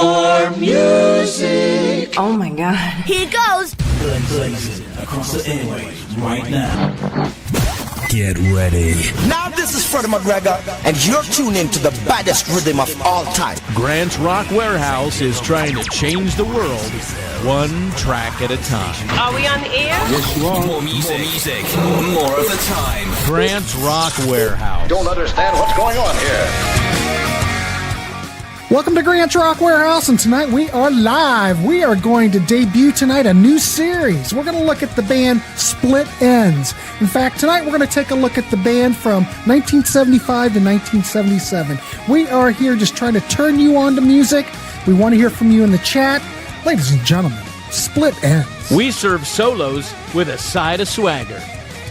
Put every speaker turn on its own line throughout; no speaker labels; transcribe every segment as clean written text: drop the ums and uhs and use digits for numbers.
more music.
Oh my god.
Here goes.
Blazing across the airwaves right now.
Get ready.
Now this is Freddie McGregor, and you're tuned into the baddest rhythm of all time.
Grant's Rock Warehaus is trying to change the world, one track at a time.
Are we on the air?
Yes, you are.
More music, more of the time.
Grant's Rock Warehaus.
Don't understand what's going on here.
Welcome to Grant's Rock Warehouse, and tonight we are live. We are going to debut tonight a new series. We're going to look at the band Split Enz. In fact, tonight we're going to take a look at the band from 1975 to 1977. We are here just trying to turn you on to music. We want to hear from you in the chat. Ladies and gentlemen, Split Enz.
We serve solos with a side of swagger.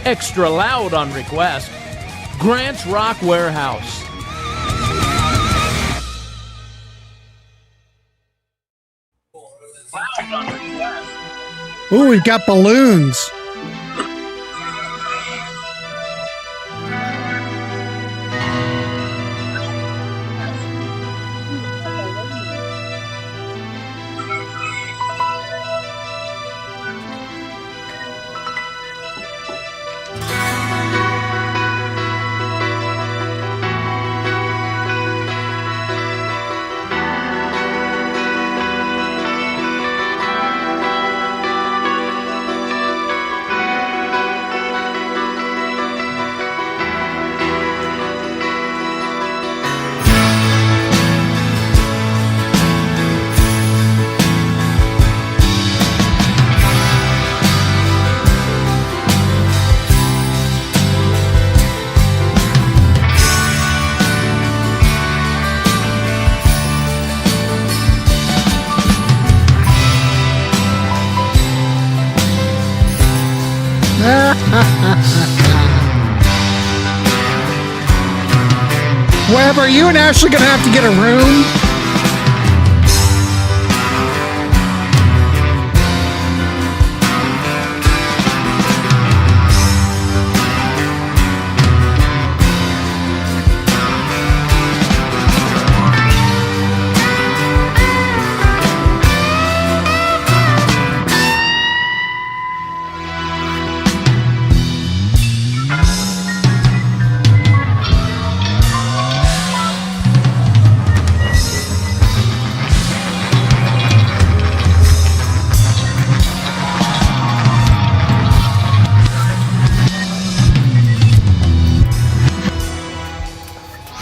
Extra loud on request. Grant's Rock Warehouse.
Ooh, we've got balloons. Web, are you and Ashley going to have to get a room?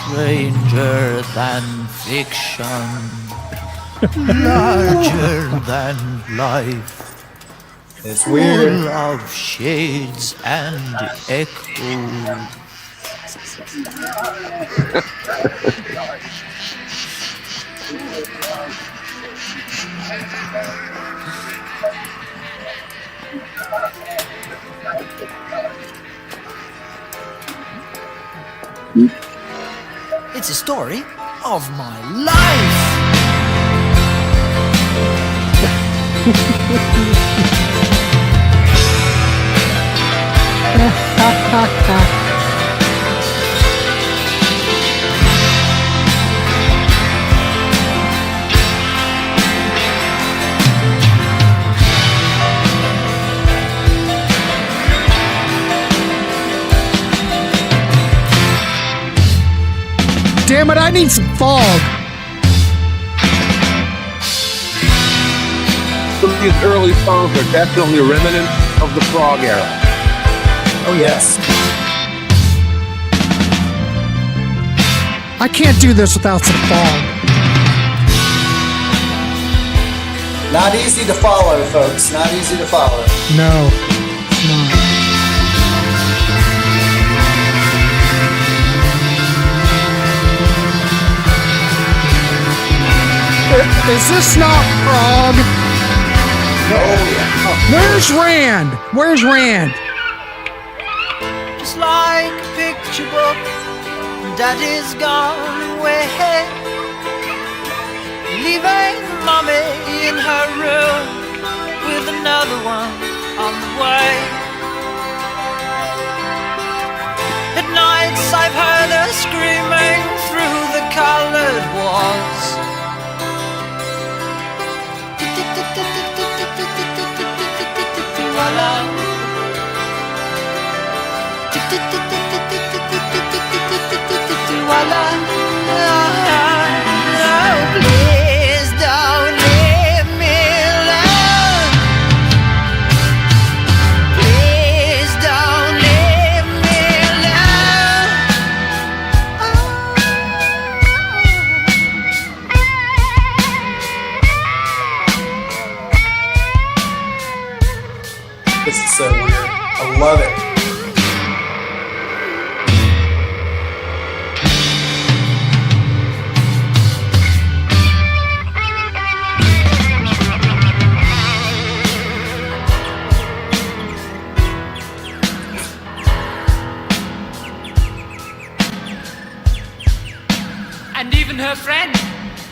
Stranger than fiction, larger than life.
It's weird.
Full of shades and echoes.
It's a story of my life.
Damn it, I need some fog.
Some of these early songs are definitely remnants of the prog era.
Oh, yes.
I can't do this without some fog.
Not easy to follow, folks. Not easy to follow.
No, it's not. Is this not prog?
Oh, yeah.
Where's Rand? Where's Rand?
Just like a picture book, Daddy's gone away, leaving Mommy in her room with another one on the way. At nights I've heard her screaming through the colored walls. Please don't leave me alone. Please don't leave me alone.
This is so weird. I love it.
And even her friend,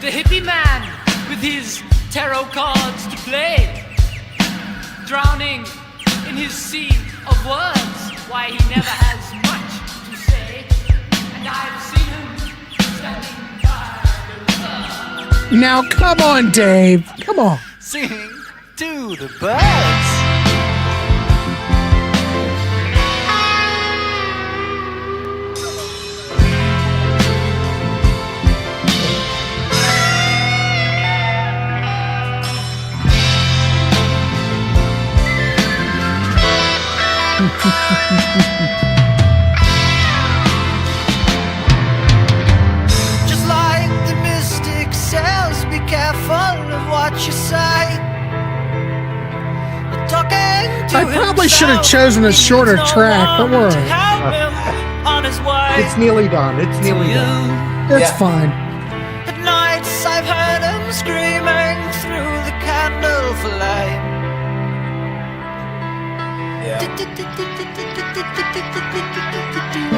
the hippie man, with his tarot cards to play, drowning in his sea of words, why he never has much to say. And I've seen him standing by the
Now, come on, Dave. Come on.
Sing to the birds.
Just like the mystic says, be careful of what you say.
I probably should have chosen a shorter track, but we're all right.
It's nearly done. It's nearly done.
It's fine.
At nights I've heard him screaming through the candle flame.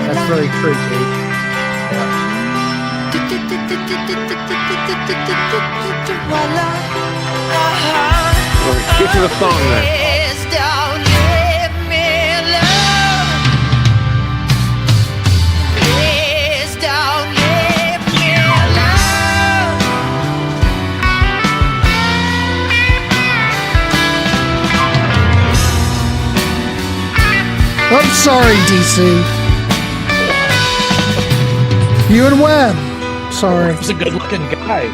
That's very creepy.
Get to the song then.
I'm sorry, DC. You and Webb. Sorry.
He's a good-looking guy.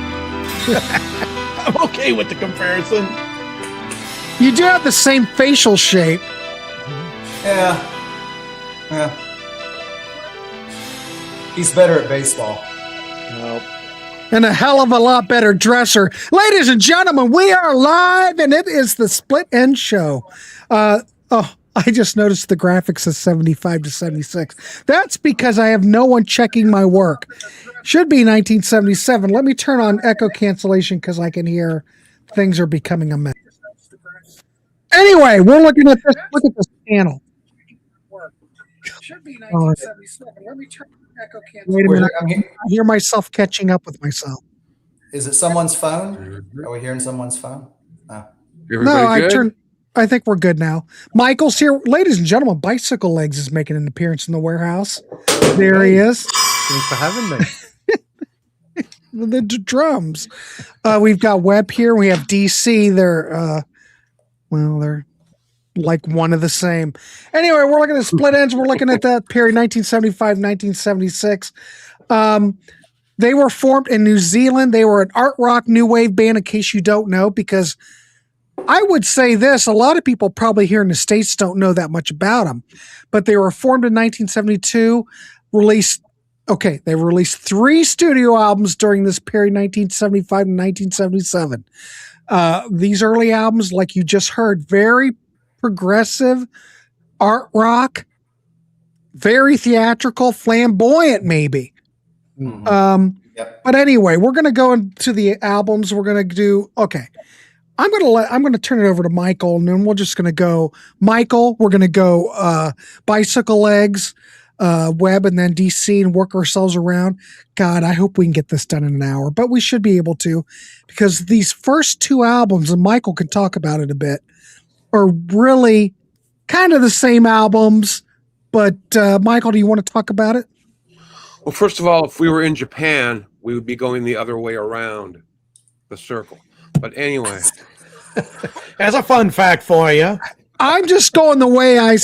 I'm okay with the comparison.
You do have the same facial shape.
Yeah. He's better at baseball.
Nope.
And a hell of a lot better dresser. Ladies and gentlemen, we are live, and it is the Split Enz show. I just noticed the graphics says 75 to 76. That's because I have no one checking my work. Should be 1977. Let me turn on echo cancellation because I can hear things are becoming a mess. Anyway, we're looking at this. Look at this panel. Should be 1977. Let me turn on echo cancellation. Wait a minute. I hear myself catching up with myself.
Is it someone's phone? Are we hearing someone's phone? No.
No, I think we're good now. Michael's here. Ladies and gentlemen, Bicycle Legs is making an appearance in the warehouse. There he is.
Thanks for having me.
The drums. We've got Webb here. We have DC. They're like one of the same. Anyway, we're looking at Split Enz. We're looking at that period, 1975, 1976. They were formed in New Zealand. They were an art rock new wave band, in case you don't know, because I would say this, a lot of people probably here in the States don't know that much about them, but they were formed in 1972, they released 3 studio albums during this period, 1975 and 1977. These early albums, like you just heard, very progressive, art rock, very theatrical, flamboyant maybe.
Mm-hmm.
But anyway, we're going to go into the albums. We're going to do, I'm going to turn it over to Michael, and then we're just going to go Michael. We're going to go Bicycle Legs, Webb, and then DC, and work ourselves around. God, I hope we can get this done in an hour, but we should be able to, because these first 2 albums, and Michael can talk about it a bit, are really kind of the same albums. But Michael, do you want to talk about it?
Well, first of all, if we were in Japan, we would be going the other way around the circle. But anyway.
As a fun fact for you.
I'm just going the way I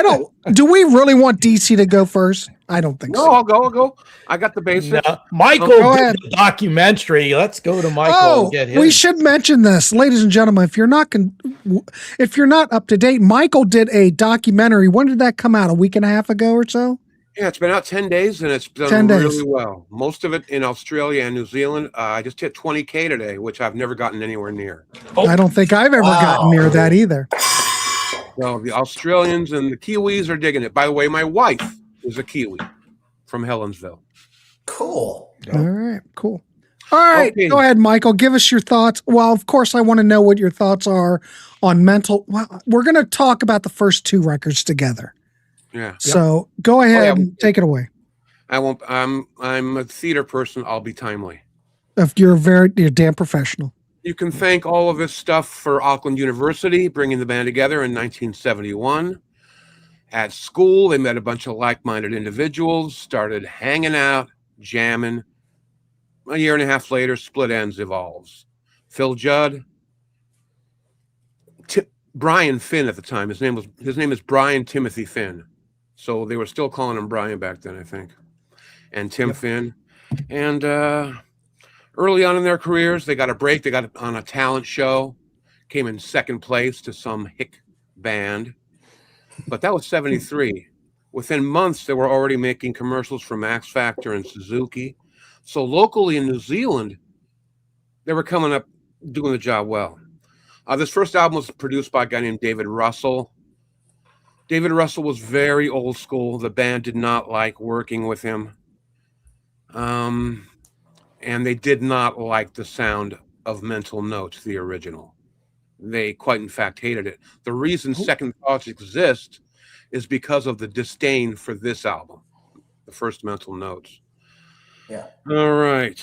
don't. Do we really want DC to go first? I don't think
No,
so.
I'll go. I got the basics.
No, Michael
Go
did
ahead.
the documentary. Let's go to Michael
Oh,
and get his.
we should mention this, ladies and gentlemen. If you're not up to date, Michael did a documentary. When did that come out? A week and a half ago or so?
Yeah, it's been out 10 days and it's done
10 days.
really well. Most of it in Australia and New Zealand. I just hit 20K today, which I've never gotten anywhere near.
I don't think I've ever gotten near that either.
So the Australians and the Kiwis are digging it. By the way, my wife is a Kiwi from Helensville.
Cool.
All right, cool. All right,
Okay.
Go ahead, Michael. Give us your thoughts. Well, of course, I want to know what your thoughts are on mental. Well, we're going to talk about the first two records together.
Yeah.
So go ahead and take it away.
I won't. I'm a theater person. I'll be timely.
If you're you're damn professional.
You can thank all of this stuff for Auckland University bringing the band together in 1971. At school, they met a bunch of like-minded individuals, started hanging out, jamming. A year and a half later, Split Enz evolves. Phil Judd, Brian Finn at the time. His name is Brian Timothy Finn. So they were still calling him Brian back then, I think. And Tim Finn. And early on in their careers, they got a break. They got on a talent show, came in second place to some hick band. But that was 73. Within months, they were already making commercials for Max Factor and Suzuki. So locally in New Zealand, they were coming up, doing the job well. This first album was produced by a guy named David Russell. David Russell was very old school. The band did not like working with him. And they did not like the sound of Mental Notes, the original. They quite in fact hated it. The reason Second Thoughts exist is because of the disdain for this album, the first Mental Notes.
Yeah.
All right.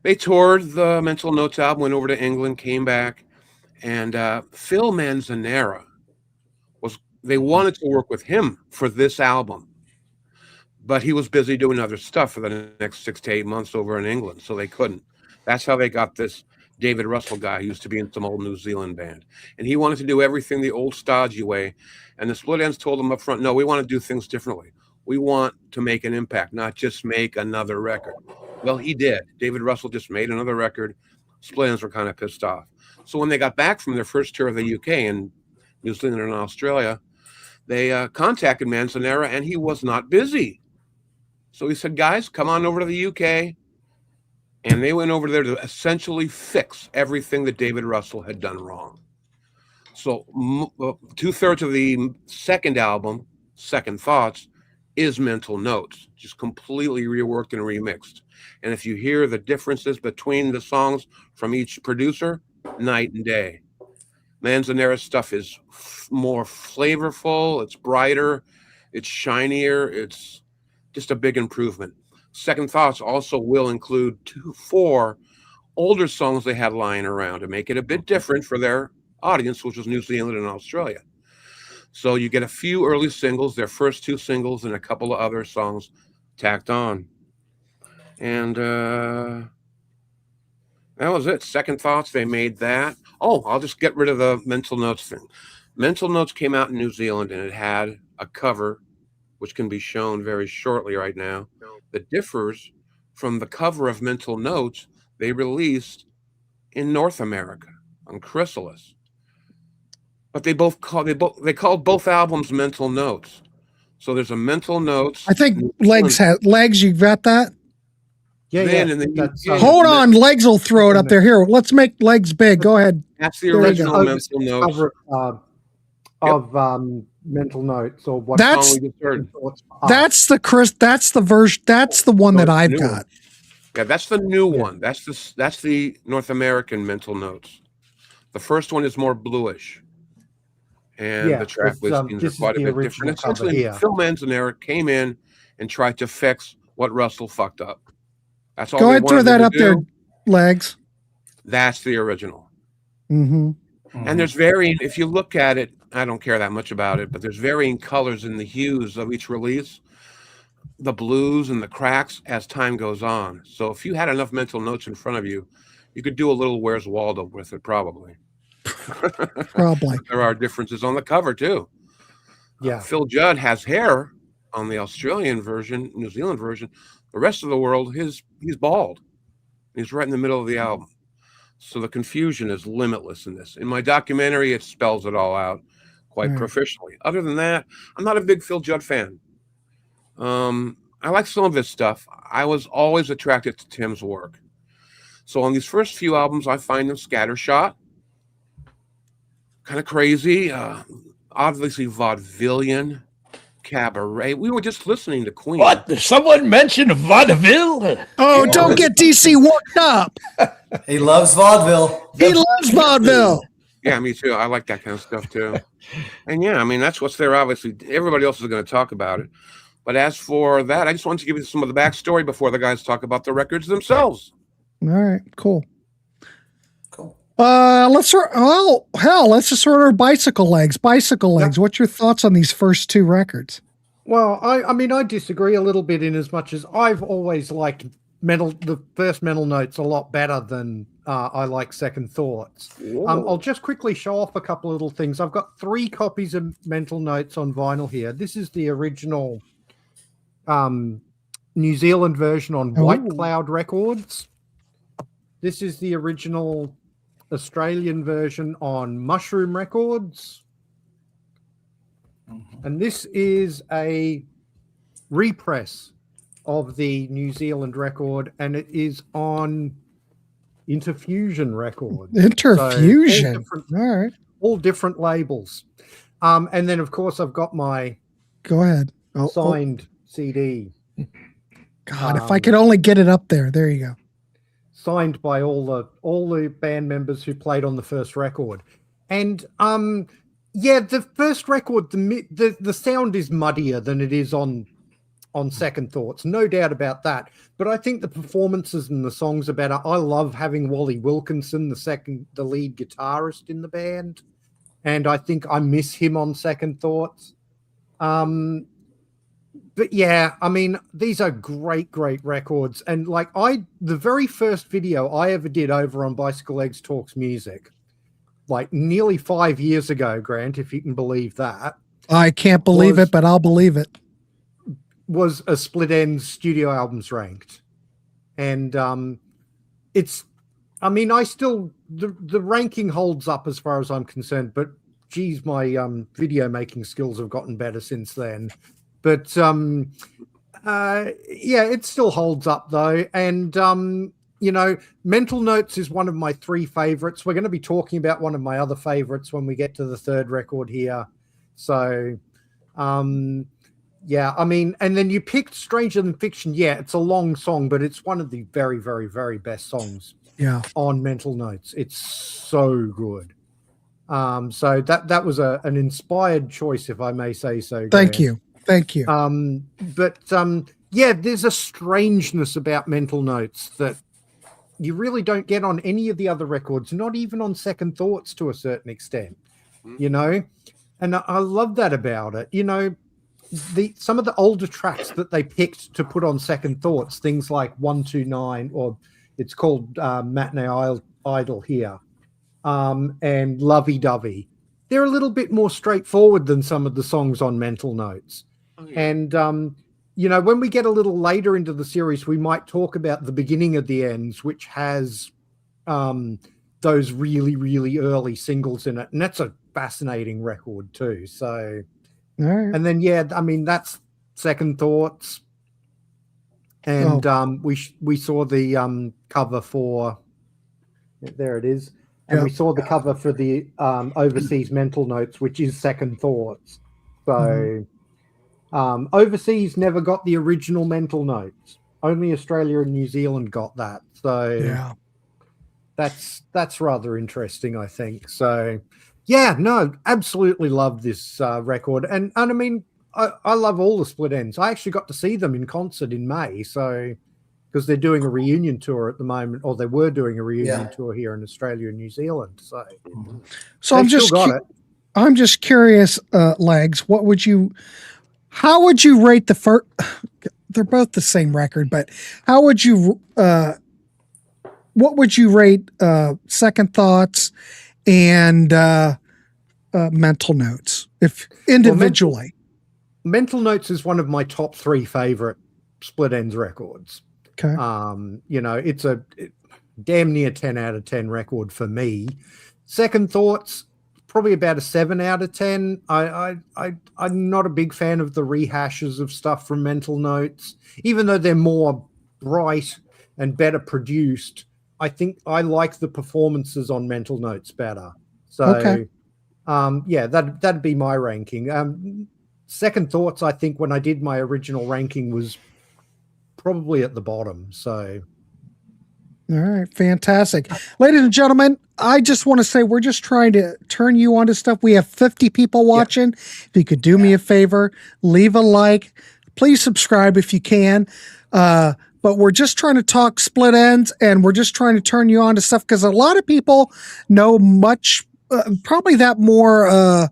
They toured the Mental Notes album, went over to England, came back, and Phil Manzanera they wanted to work with him for this album, but he was busy doing other stuff for the next 6 to 8 months over in England, so they couldn't. That's how they got this David Russell guy who used to be in some old New Zealand band. And he wanted to do everything the old stodgy way. And the Split Enz told him up front, no, we want to do things differently. We want to make an impact, not just make another record. Well, he did. David Russell just made another record. Split Enz were kind of pissed off. So when they got back from their first tour of the UK and New Zealand and Australia, they contacted Manzanera, and he was not busy. So he said, guys, come on over to the UK. And they went over there to essentially fix everything that David Russell had done wrong. So 2/3 of the second album, Second Thoughts, is Mental Notes, just completely reworked and remixed. And if you hear the differences between the songs from each producer, night and day. Manzanera's stuff is more flavorful, it's brighter, it's shinier, it's just a big improvement. Second Thoughts also will include 4 older songs they had lying around to make it a bit different for their audience, which was New Zealand and Australia. So you get a few early singles, their first 2 singles, and a couple of other songs tacked on. And that was it. Second Thoughts, they made that. Oh, I'll just get rid of the Mental Notes thing. Mental Notes came out in New Zealand, and it had a cover, which can be shown very shortly right now, that differs from the cover of Mental Notes they released in North America on Chrysalis. But they called both albums Mental Notes. So there's a Mental Notes.
I think Legs. You got that?
Yeah,
Then
yeah.
in the UK,
Hold on, Legs will throw it up there. Here, let's make Legs big. Go ahead.
That's the
There you
original
go.
Mental Notes.
Cover, of Mental Notes or what
That's-
song we just heard.
That's the version. That's the one that I've
New
got.
one. Yeah, that's the new one. That's the North American Mental Notes. The first one is more bluish. And
Yeah,
the track
it's,
listings
this
are
is
quite a
the
bit
original
different.
cover
Essentially,
here.
Phil Manzanera came in and tried to fix what Russell fucked up. That's all.
Go
they
ahead, throw
wanted
that
to
up
do.
there, Legs.
That's the original.
Mm-hmm.
And there's varying, if you look at it, I don't care that much about it, but there's varying colors in the hues of each release, the blues and the cracks as time goes on. So if you had enough Mental Notes in front of you, you could do a little Where's Waldo with it, probably.
Probably.
There are differences on the cover too.
Yeah.
Phil Judd has hair on the Australian version, New Zealand version. The rest of the world, he's bald. He's right in the middle of the album. So the confusion is limitless in this. In my documentary, it spells it all out quite proficiently. Other than that, I'm not a big Phil Judd fan. I like some of his stuff. I was always attracted to Tim's work. So on these first few albums, I find them scattershot, kind of crazy, obviously vaudevillian, cabaret. We were just listening to Queen.
What? Did someone mention vaudeville?
Oh, don't get DC worked up.
He loves vaudeville.
He loves vaudeville.
Yeah, me too. I like that kind of stuff too. And yeah, I mean, that's what's there. Obviously, everybody else is going to talk about it. But as for that, I just wanted to give you some of the backstory before the guys talk about the records themselves.
All right, cool. Let's just sort our bicycle legs. Bicycle legs. What's your thoughts on these first two records?
Well, I mean, I disagree a little bit in as much as I've always liked the first Mental Notes a lot better than I like Second Thoughts. I'll just quickly show off a couple of little things. I've got 3 copies of Mental Notes on vinyl here. This is the original New Zealand version on White Cloud Records. This is the original Australian version on Mushroom Records. And this is a repress of the New Zealand record, and it is on Interfusion Records.
Interfusion.
So all different labels. And then, of course, I've got my signed CD.
God, if I could only get it up there. There you go.
Signed by all the band members who played on the first record. And the first record, the sound is muddier than it is on Second Thoughts, no doubt about that. But I think the performances and the songs are better. I love having Wally Wilkinson, the lead guitarist in the band, and I think I miss him on Second Thoughts. But yeah, I mean, these are great records. And like the very first video I ever did over on Bicycle Legs Talks Music, like nearly 5 years ago, Grant, if you can believe that.
I can't believe it, but I'll believe it.
Was a Split Enz studio albums ranked. And the ranking holds up as far as I'm concerned, but geez, my video making skills have gotten better since then. But it still holds up though. And Mental Notes is one of my 3 favorites. We're going to be talking about one of my other favorites when we get to the third record here. So and then you picked Stranger Than Fiction. Yeah, it's a long song, but it's one of the very, very, very best songs on Mental Notes. It's so good. So that was an inspired choice, if I may say so.
Thank you.
There's a strangeness about Mental Notes that you really don't get on any of the other records, not even on Second Thoughts to a certain extent, and I love that about it. Some of the older tracks that they picked to put on Second Thoughts, things like 129, or it's called Matinee Idol here, and Lovey Dovey, they're a little bit more straightforward than some of the songs on Mental Notes. And, when we get a little later into the series, we might talk about the beginning of the Ends, which has those really, really early singles in it. And that's a fascinating record too. So, and then, that's Second Thoughts. And we saw the cover for, there it is. And we saw the cover for the Overseas Mental Notes, which is Second Thoughts. So Overseas never got the original Mental Notes. Only Australia and New Zealand got that. So that's rather interesting, I think. So absolutely love this record. And I mean, I love all the Split Enz. I actually got to see them in concert in May. So because they're doing a reunion tour at the moment, or they were doing a reunion tour here in Australia and New Zealand. So
I'm just curious, Legs, how would you rate the first? They're both the same record, but how would you? What would you rate Second Thoughts and Mental Notes, if individually.
Mental Notes is one of my top 3 favorite Split Enz records.
Okay.
It's a damn near 10 out of 10 record for me. Second Thoughts, probably about a 7 out of 10. I'm not a big fan of the rehashes of stuff from Mental Notes, even though they're more bright and better produced. I think I like the performances on Mental Notes better. So,
okay.
That'd be my ranking. Second Thoughts, I think when I did my original ranking was probably at the bottom. So,
all right, fantastic. Ladies and gentlemen, I just want to say we're just trying to turn you on to stuff. We have 50 people watching. Yeah. If you could do me a favor, leave a like. Please subscribe if you can. But we're just trying to talk Split Enz, and we're just trying to turn you on to stuff because a lot of people know much, probably that more,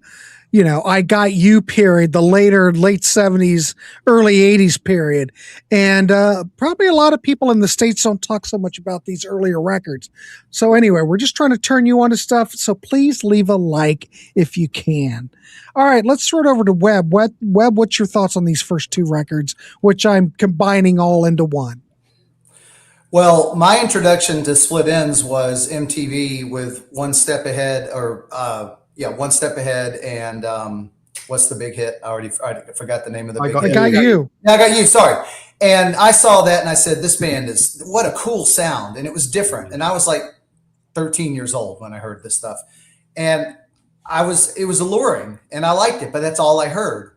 I Got You period, the late 70s, early 80s period. And probably a lot of people in the States don't talk so much about these earlier records. So anyway, we're just trying to turn you on to stuff. So please leave a like if you can. All right, let's throw it over to Webb. Webb, what's your thoughts on these first 2 records, which I'm combining all into one?
Well, my introduction to Split Enz was MTV with One Step Ahead, One Step Ahead, and what's the big hit? I forgot the name of the big hit.
I Got You.
Yeah, I Got You, sorry. And I saw that and I said, this band is, what a cool sound. And it was different. And I was like 13 years old when I heard this stuff. And it was alluring and I liked it, but that's all I heard.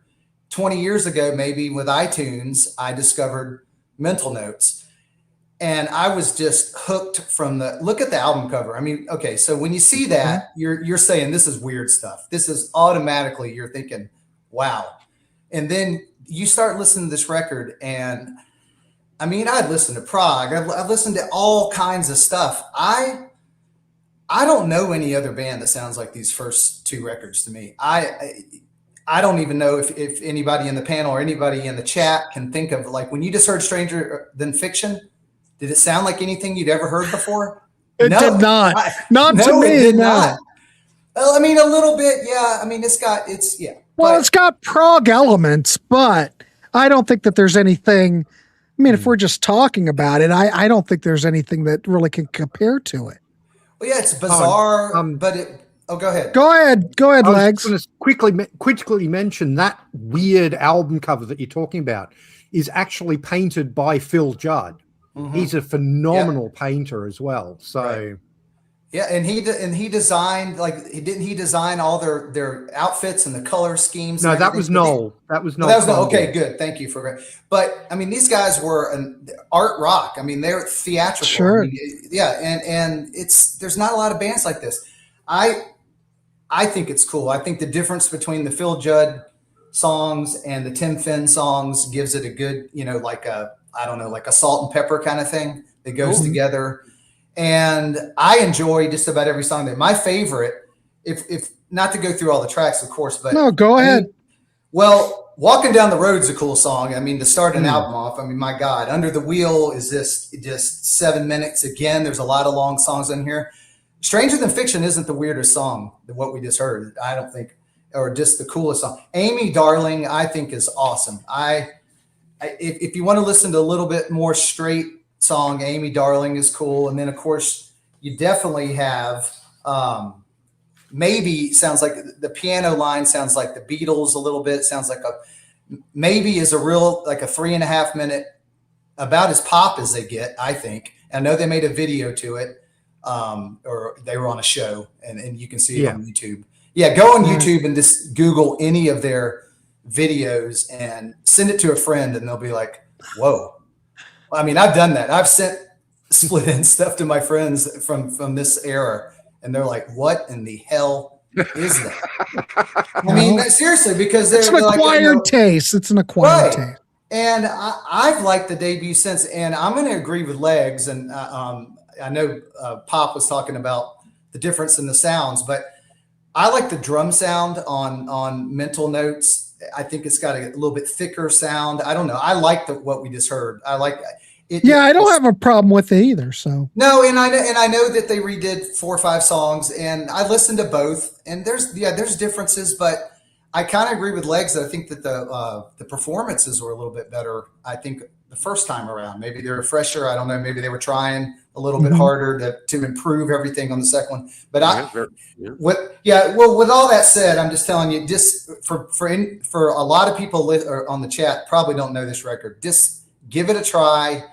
20 years ago, maybe with iTunes, I discovered Mental Notes. And I was just hooked from look at the album cover. I mean, okay, so when you see that, you're saying this is weird stuff. This is automatically, you're thinking, wow. And then you start listening to this record, and I mean, I'd listened to prog. I've listened to all kinds of stuff. I don't know any other band that sounds like these first 2 records to me. I don't even know if anybody in the panel or anybody in the chat can think of, like, when you just heard Stranger Than Fiction, did it sound like anything you'd ever heard before?
It did not. Not to me.
It did
no.
not. Well, I mean, a little bit. Yeah. I mean, it's got.
Well, it's got prog elements, but I don't think that there's anything. I mean, if we're just talking about it, I don't think there's anything that really can compare to it.
Well, yeah, it's bizarre, but it. Oh, go ahead.
Go ahead, Legs.
I was going to quickly mention that weird album cover that you're talking about is actually painted by Phil Judd. Mm-hmm. He's a phenomenal painter as well. So,
right. Yeah, and he designed, like, didn't he design all their outfits and the color schemes?
No, that was Noel. That was Noel.
Okay, good. Thank you for. But I mean, these guys were an art rock. I mean, they're theatrical.
Sure.
I mean, and there's not a lot of bands like this. I think it's cool. I think the difference between the Phil Judd songs and the Tim Finn songs gives it a good, like a salt and pepper kind of thing that goes together. And I enjoy just about every song there. My favorite, if not to go through all the tracks, of course, but
no, go ahead.
Well, Walking Down the Road's a cool song. I mean, to start an album off, I mean, my God, Under the Wheel is just 7 minutes. Again, there's a lot of long songs in here. Stranger Than Fiction isn't the weirdest song than what we just heard, I don't think, or just the coolest song. Amy Darling, I think, is awesome. If you want to listen to a little bit more straight song, Amy Darling is cool. And then, of course, you definitely have Maybe sounds like the piano line sounds like the Beatles a little bit. Sounds like Maybe is a real, like a 3.5 minute, about as pop as they get, I think. I know they made a video to it, or they were on a show, and you can see it on YouTube. Yeah, go on YouTube and just Google any of their videos and send it to a friend, and they'll be like, whoa. I mean, I've done that. I've sent Split Enz stuff to my friends from this era, and they're like, what in the hell is that? I mean, seriously, because
it's an acquired taste. It's an acquired taste.
And I've liked the debut since, and I'm going to agree with Legs. And I know Pop was talking about the difference in the sounds, but I like the drum sound on Mental Notes. I think it's got a little bit thicker sound. I don't know. I like what we just heard.
I don't have a problem with it either. So
no, and I know that they redid 4 or 5 songs, and I listened to both, and there's differences, but I kind of agree with Legs that I think that the performances were a little bit better. I think the first time around, maybe they were fresher. I don't know. Maybe they were trying a little bit harder to improve everything on the second one. But with all that said, I'm just telling you, just for a lot of people on the chat probably don't know this record. Just give it a try.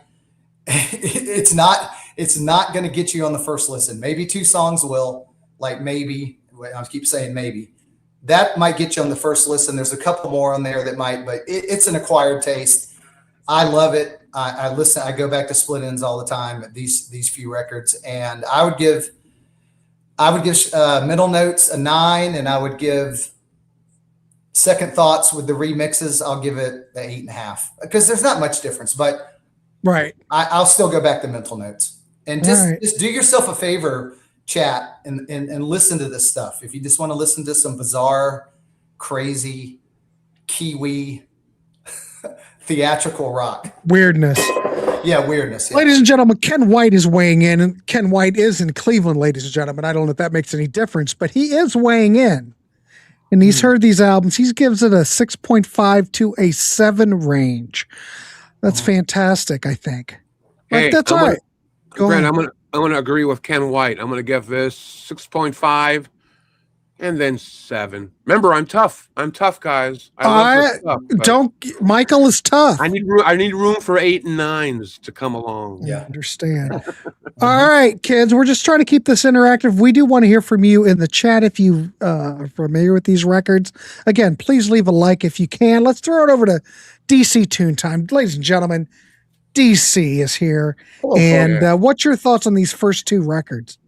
It's not going to get you on the first listen. Maybe 2 songs will, like maybe. I keep saying maybe. That might get you on the first listen. There's a couple more on there that might, but it's an acquired taste. I love it. I listen. I go back to Split Enz all the time. These few records, and I would give Middle Notes a 9, and I would give Second Thoughts with the remixes. I'll give it an 8.5 because there's not much difference. But
right,
I'll still go back to Mental Notes and just do yourself a favor, chat, and listen to this stuff. If you just want to listen to some bizarre, crazy, Kiwi theatrical rock
weirdness.
Yeah, weirdness. Yeah.
Ladies and gentlemen, Ken White is weighing in, and Ken White is in Cleveland, ladies and gentlemen. I don't know if that makes any difference, but he is weighing in, and he's heard these albums. He gives it a 6.5 to a 7 range. That's fantastic, I think.
Hey,
that's all right.
Grant, I'm gonna agree with Ken White. I'm gonna give this 6.5 and then 7. Remember, I'm tough. I'm tough, guys.
Michael is tough.
I need room for 8 and 9s to come along.
Yeah, I understand. All right, kids, we're just trying to keep this interactive. We do want to hear from you in the chat if you are familiar with these records. Again, please leave a like if you can. Let's throw it over to DC Tune Time. Ladies and gentlemen, DC is here. And what's your thoughts on these first 2 records?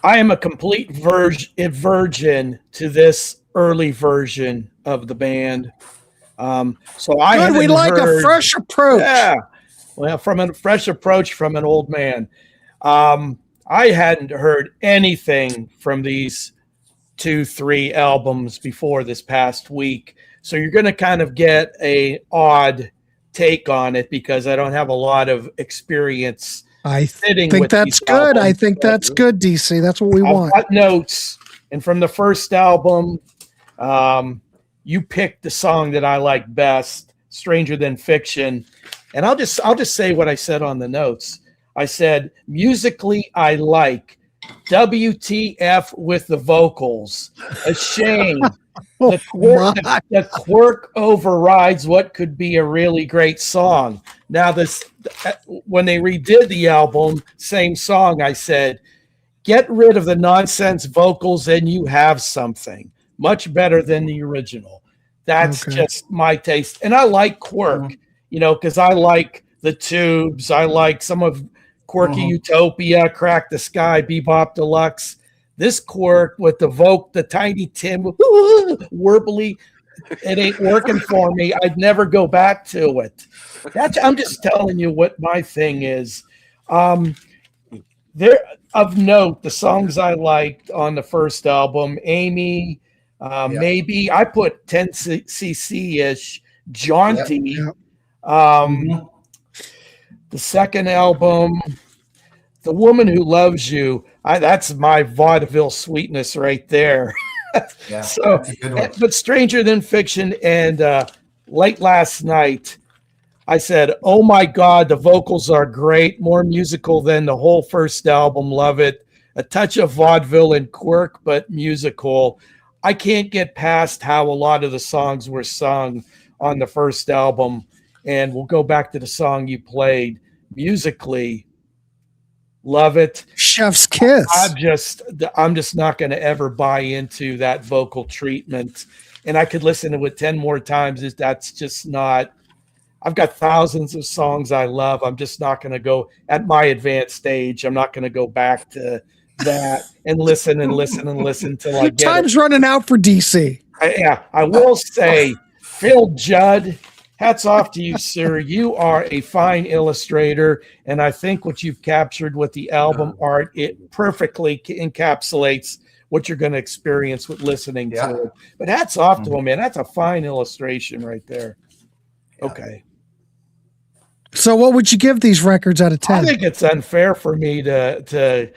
I am a complete virgin to this early version of the band. So I
we like a fresh approach.
Yeah. Well, from a fresh approach from an old man. I hadn't heard anything from these 2-3 albums before this past week. So you're going to kind of get a odd take on it because I don't have a lot of experience.
I think that's good.
Albums.
I think that's good, DC. That's what we want.
Got notes, and from the first album, you picked the song that I like best, "Stranger Than Fiction," and I'll just say what I said on the notes. I said musically, I like WTF with the vocals. A shame. The quirk overrides what could be a really great song. Now, when they redid the album, same song, I said, get rid of the nonsense vocals and you have something much better than the original. That's just my taste. And I like quirk, because I like the Tubes. I like some of Quirky Utopia, Crack the Sky, Bebop Deluxe. This quirk with the Tiny Tim, warbly, it ain't working for me. I'd never go back to it. I'm just telling you what my thing is. There of note, the songs I liked on the first album, Amy, maybe I put 10cc-ish, Jaunty. The second album, The Woman Who Loves You, that's my vaudeville sweetness right there. So, but Stranger Than Fiction and Late Last Night, I said, oh my God, the vocals are great, more musical than the whole first album. Love it. A touch of vaudeville and quirk, but musical. I can't get past how a lot of the songs were sung on the first album. And we'll go back to the song you played. Musically, love it.
Chef's kiss.
I'm just not going to ever buy into that vocal treatment. And I could listen to it 10 more times. That's just not. I've got thousands of songs I love. I'm just not going to go at my advanced stage. I'm not going to go back to that and listen until I get
time's running out for DC.
I will say, Phil Judd, hats off to you, sir. You are a fine illustrator, and I think what you've captured with the album art, it perfectly encapsulates what you're going to experience with listening to it. But hats off to him, man. That's a fine illustration right there. Okay.
So what would you give these records out of 10?
I think it's unfair for me to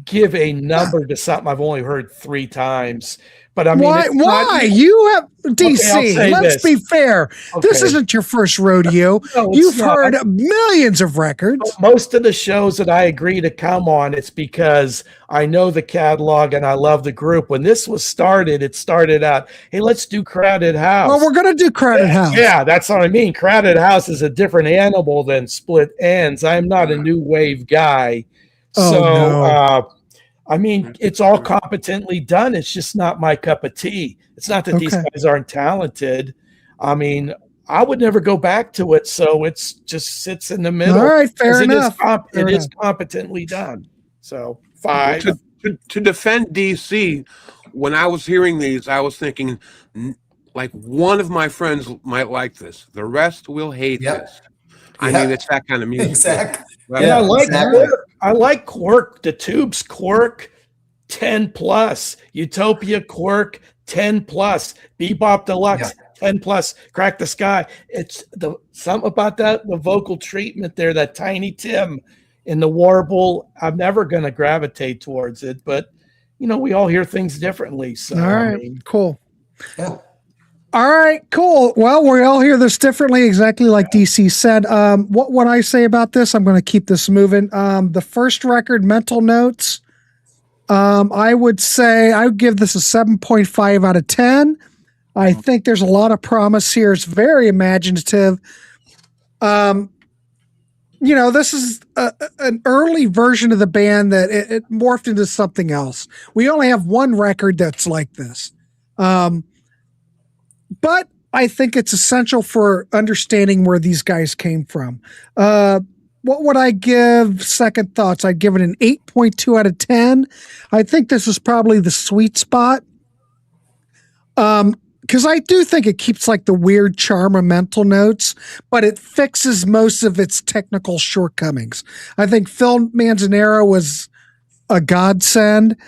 give a number to something I've only heard 3 times. But I mean,
why? You have DC.
Okay,
let's be fair.
Okay.
This isn't your first rodeo.
No,
You've heard millions of records.
Most of the shows that I agree to come on, it's because I know the catalog and I love the group. When this was started, it started out, hey, let's do Crowded House.
Well, we're going to do Crowded House.
Yeah, that's what I mean. Crowded House is a different animal than Split Enz. I'm not a new wave guy. I mean, it's all competently done. It's just not my cup of tea. It's not that these guys aren't talented. I mean, I would never go back to it. So it's just sits in the middle.
All right, fair enough.
It is competently done. So 5.
To defend DC, when I was hearing these, I was thinking, like, one of my friends might like this. The rest will hate this. I mean, it's that kind of music.
Exactly.
Yeah, I like Quirk, the Tubes Quirk, 10 plus, Utopia Quirk, 10 plus, Bebop Deluxe, 10 plus, Crack the Sky. It's something about the vocal treatment there, that Tiny Tim in the warble. I'm never going to gravitate towards it, but we all hear things differently. So,
all right, cool. Yeah. All right, cool. Well, we all hear this differently, exactly like DC said. What I say about this, I'm going to keep this moving. The first record, Mental Notes, I would say I would give this a 7.5 out of 10. I think there's a lot of promise here. It's very imaginative. This is an early version of the band that it morphed into something else. We only have one record that's like this. But I think it's essential for understanding where these guys came from. What would I give Second Thoughts? I'd give it an 8.2 out of 10. I think this is probably the sweet spot. Because I do think it keeps like the weird charm of Mental Notes, but it fixes most of its technical shortcomings. I think Phil Manzanero was a godsend.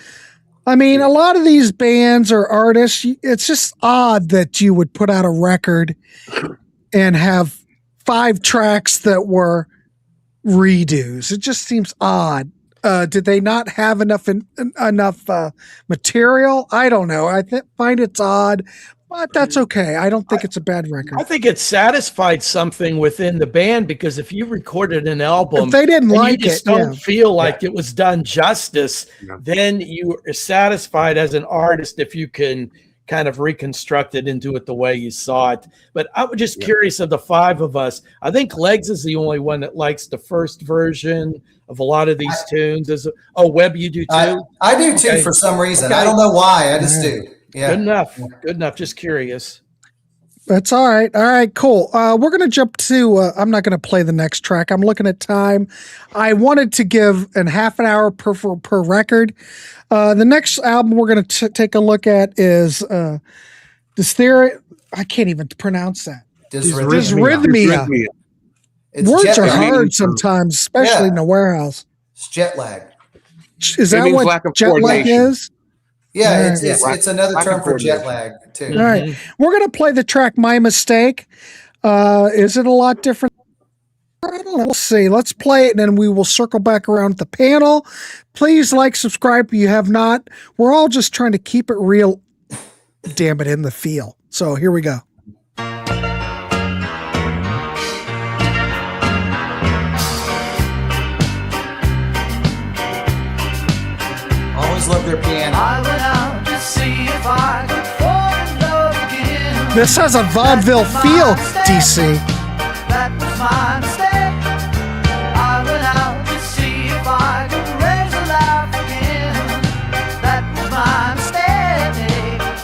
I mean, a lot of these bands or artists, it's just odd that you would put out a record and have 5 tracks that were redos. It just seems odd. Did they not have enough material? I don't know. I find it's odd, but that's okay. I don't think it's a bad record.
I think it satisfied something within the band, because if you recorded an album,
if they didn't like
you just don't feel like it was done justice, then you are satisfied as an artist if you can kind of reconstruct it into it the way you saw it. But I was just curious, of the 5 of us, I think Legs is the only one that likes the first version of a lot of these tunes. Webb, you do too?
I do too, for some reason. I don't know why. I just do. Yeah.
Good enough. Just curious.
That's all right. All right, cool. We're going to jump to, I'm not going to play the next track. I'm looking at time. I wanted to give an half an hour per record. The next album we're going to take a look at is Dizrythmia. I can't even pronounce that. Dizrythmia. Words are hard sometimes, especially in the Warehouse.
It's jet lag.
Is that what jet lag is?
Yeah, it's another term for jet lag too.
All right, we're gonna play the track "My Mistake." Is it a lot different? I don't know. We'll see. Let's play it, and then we will circle back around with the panel. Please like, subscribe if you have not. We're all just trying to keep it real. Damn it, in the feel. So here we go.
Always love their piano.
I went out to see if I could fall in love again.
This has a vaudeville feel, DC.
That was my mistake. I went out to see if I could raise a laugh again. That was my mistake.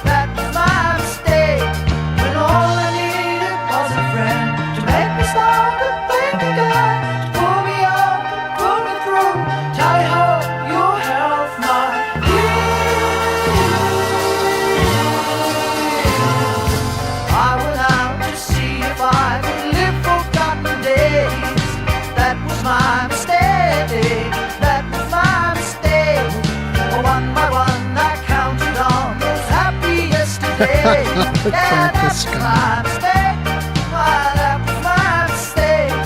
That was my mistake. When all I needed was a friend to make me start to think again, to pull me up, pull me through. Tally ho, your health might I went out to see if I could live forgotten days. That was my mistake. That was my mistake. One by one I counted on those happy yesterdays. Yeah, that was my mistake. Why, that was my mistake.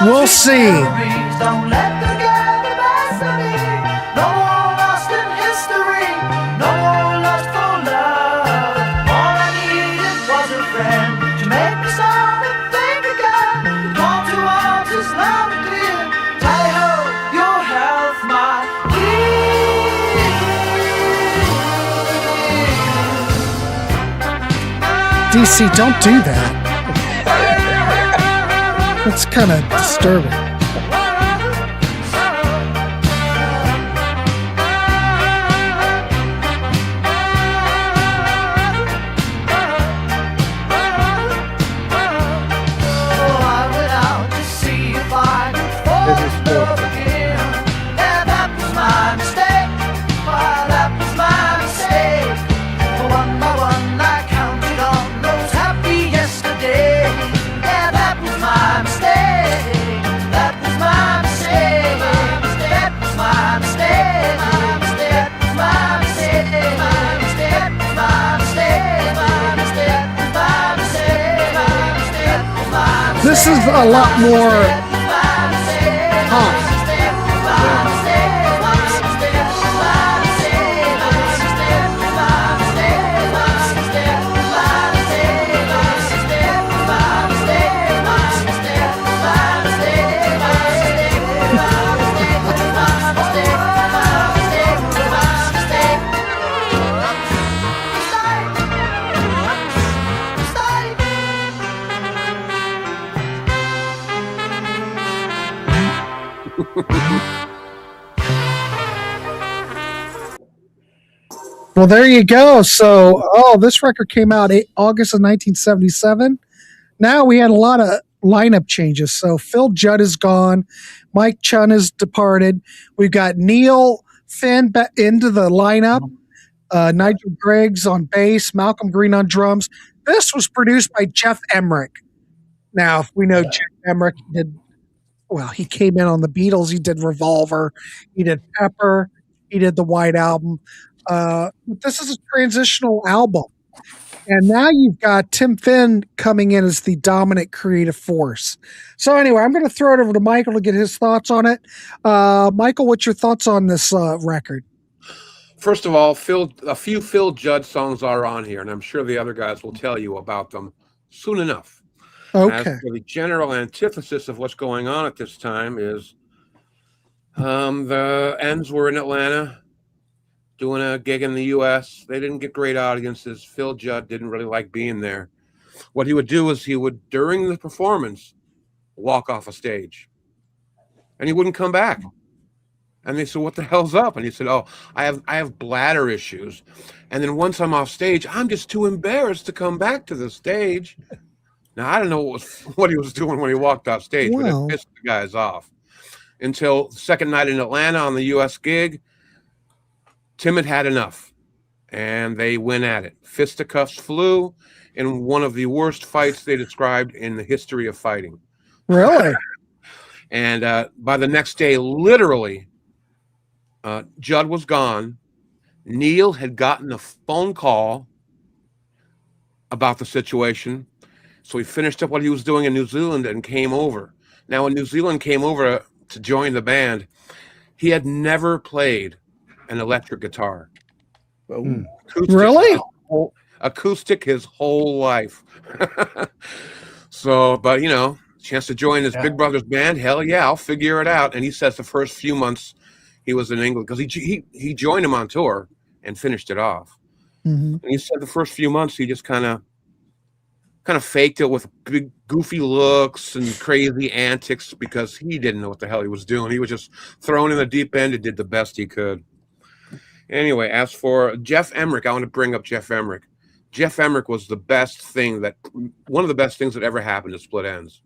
We'll see.
Don't let the game be destiny. No more lost in history. No more lust for love. All I needed was a friend to make me stop and think again. The call to arms is loud and clear. Tally ho, your health, my
DC, don't do that. That's kind of disturbing. This is a lot more pop. Well, there you go. So, this record came out August of 1977. Now we had a lot of lineup changes. So Phil Judd is gone. Mike Chun has departed. We've got Neil Finn back into the lineup. Nigel Griggs on bass. Malcolm Green on drums. This was produced by Jeff Emmerich. Now, if we know Jeff Emmerich he came in on the Beatles. He did Revolver. He did Pepper. He did the White Album. This is a transitional album. And now you've got Tim Finn coming in as the dominant creative force. So anyway, I'm going to throw it over to Michael to get his thoughts on it. Michael, what's your thoughts on this record?
First of all, a few Phil Judd songs are on here, and I'm sure the other guys will tell you about them soon enough.
Okay.
As for the general antithesis of what's going on at this time is the Enz were in Atlanta doing a gig in the U.S. They didn't get great audiences. Phil Judd didn't really like being there. What he would do is he would, during the performance, walk off a stage. And he wouldn't come back. And they said, what the hell's up? And he said, I have bladder issues. And then once I'm off stage, I'm just too embarrassed to come back to the stage. Now, I don't know what he was doing when he walked off stage, but it pissed the guys off. Until the second night in Atlanta on the U.S. gig, Tim had enough, and they went at it. Fisticuffs flew in one of the worst fights they described in the history of fighting.
Really?
And by the next day, literally, Judd was gone. Neil had gotten a phone call about the situation, so he finished up what he was doing in New Zealand and came over. Now, when New Zealand came over to join the band, he had never played an electric guitar.
Really?
Acoustic his whole life. So, but chance to join his big brother's band, hell yeah, I'll figure it out. And he says the first few months he was in England, because he joined him on tour and finished it off.
Mm-hmm.
And he said the first few months he just kind of faked it with big goofy looks and crazy antics, because he didn't know what the hell he was doing. He was just thrown in the deep end and did the best he could. Anyway, as for Jeff Emmerich, I want to bring up Jeff Emmerich. Jeff Emmerich was one of the best things that ever happened to Split Enz.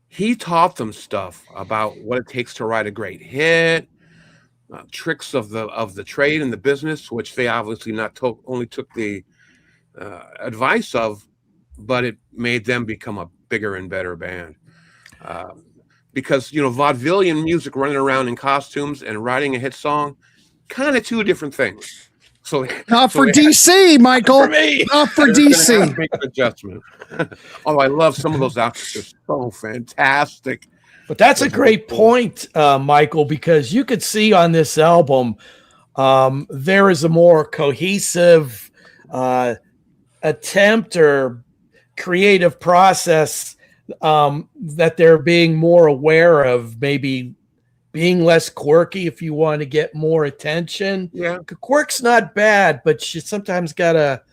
He taught them stuff about what it takes to write a great hit, tricks of the trade and the business, which they obviously only took the advice of, but it made them become a bigger and better band. Because, vaudevillian music, running around in costumes and writing a hit song, kind of two different things. So
Not
so
for
they had-
DC, Michael.
For me.
Not for
they're gonna have to
DC.
make an adjustment. Oh, I love some of those outfits. They're so fantastic.
But that's a great point, Michael, because you could see on this album there is a more cohesive attempt or creative process that they're being more aware of, maybe being less quirky if you want to get more attention.
Yeah.
Quirk's not bad, but you sometimes got to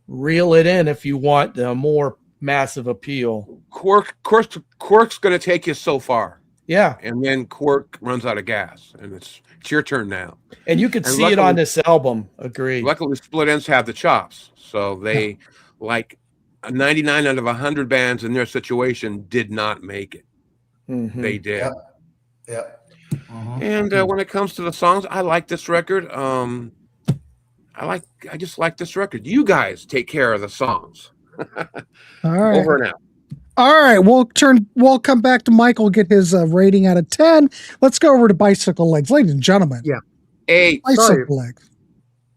reel it in if you want a more massive appeal.
Quirk's going to take you so far.
Yeah.
And then Quirk runs out of gas, and it's your turn now.
And you could
And
see it on this album. Agreed.
Luckily, Split Enz have the chops, so they like 99 out of 100 bands in their situation did not make it.
Mhm.
They did.
Yeah.
And when it comes to the songs, I like this record. I just like this record. You guys take care of the songs.
All right.
Over and out.
All right, we'll come back to Michael, get his rating out of 10. Let's go over to Bicycle Legs. Ladies and gentlemen.
Yeah.
8.
Bicycle Legs.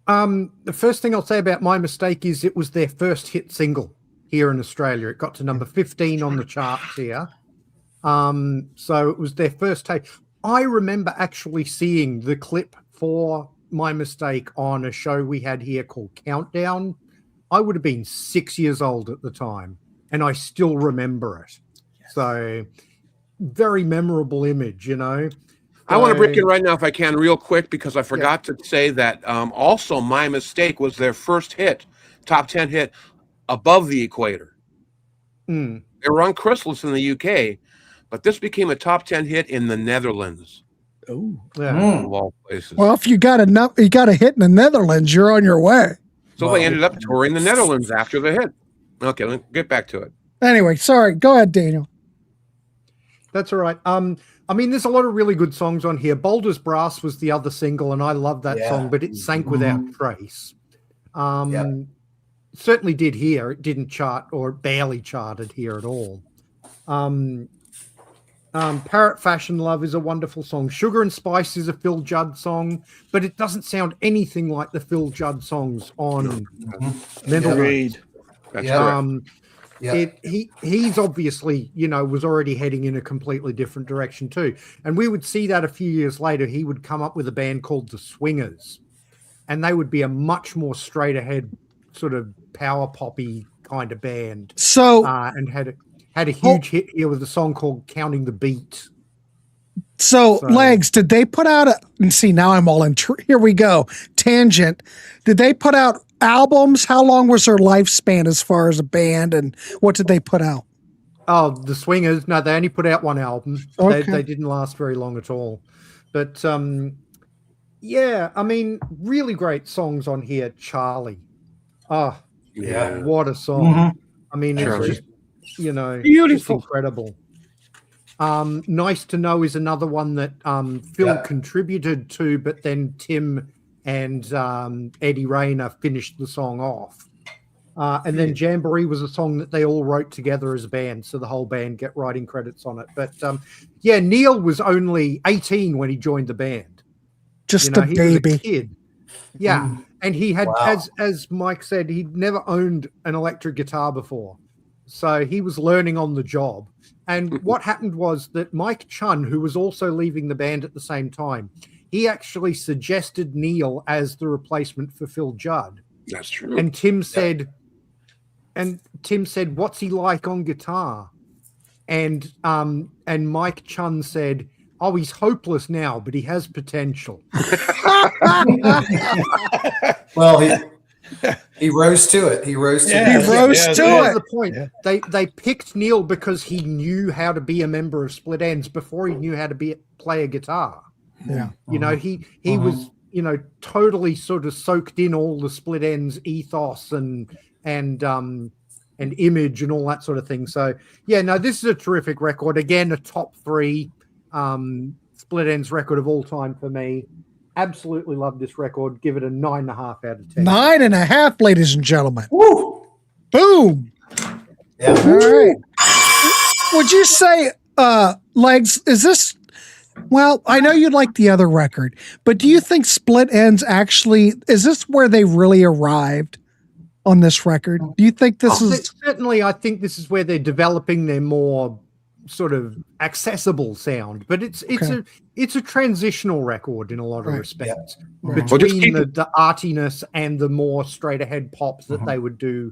The first thing I'll say about My Mistake is it was their first hit single here in Australia. It got to number 15 on the charts here. So it was their first take. I remember actually seeing the clip for My Mistake on a show we had here called Countdown. I would have been 6 years old at the time, and I still remember it. Yes. So very memorable image, you know.
I want to break in right now if I can real quick, because I forgot to say that also My Mistake was their first hit, top 10 hit above the equator.
Mm.
They were on Chrysalis in the UK, but this became a top 10 hit in the Netherlands.
Oh,
yeah.
Of all places.
Well, if you got a hit in the Netherlands, you're on your way.
So they ended up touring the Netherlands after the hit. Okay, let's get back to it.
Anyway, sorry. Go ahead, Daniel.
That's all right. I mean, there's a lot of really good songs on here. Boulder's Brass was the other single, and I love that song, but it sank without trace. Certainly did here. It didn't chart or barely charted here at all. Parrot Fashion Love is a wonderful song. Sugar and Spice is a Phil Judd song, but it doesn't sound anything like the Phil Judd songs on Mental Notes.
That's correct.
He's obviously, was already heading in a completely different direction too. And we would see that a few years later. He would come up with a band called the Swingers, and they would be a much more straight ahead sort of power poppy kind of band.
So
and had a huge hit here with a song called Counting the Beat.
So Legs, did they put out and see, now I'm all in, here we go. Tangent. Did they put out albums? How long was their lifespan as far as a band, and what did they put out?
Oh, the Swingers. No, they only put out one album.
Okay.
They didn't last very long at all. But yeah, I mean, really great songs on here. Charlie. Oh,
yeah.
What a song. I mean, it's just,
beautiful,
just incredible. Nice to Know is another one that Phil contributed to, but then Tim and Eddie Rayner finished the song off. And then Jamboree was a song that they all wrote together as a band, so the whole band get writing credits on it. But Neil was only 18 when he joined the band.
Just a
he
baby.
was a kid. Yeah. And he had, as Mike said, he'd never owned an electric guitar before. So he was learning on the job. And what happened was that Mike Chun, who was also leaving the band at the same time, he actually suggested Neil as the replacement for Phil Judd.
That's true.
And Tim said, what's he like on guitar? And Mike Chun said, oh, he's hopeless now, but he has potential.
Well, he rose to it. He rose to it.
He rose to it.
The point. Yeah. They picked Neil because he knew how to be a member of Split Enz before he knew how to play a guitar.
Yeah.
He was, totally sort of soaked in all the Split Enz ethos and image and all that sort of thing. So this is a terrific record. Again, a top 3 Split Enz record of all time for me. Absolutely love this record. Give it a 9.5 out of 10.
9.5, ladies and gentlemen.
Woo!
Boom.
Yeah.
All right. Would you say, Legs, is this Well, I know you like the other record, but do you think Split Enz actually is this where they really arrived on this record? Do you think this is
certainly? I think this is where they're developing their more sort of accessible sound, but it's a transitional record in a lot of respects between the artiness and the more straight ahead pop that they would do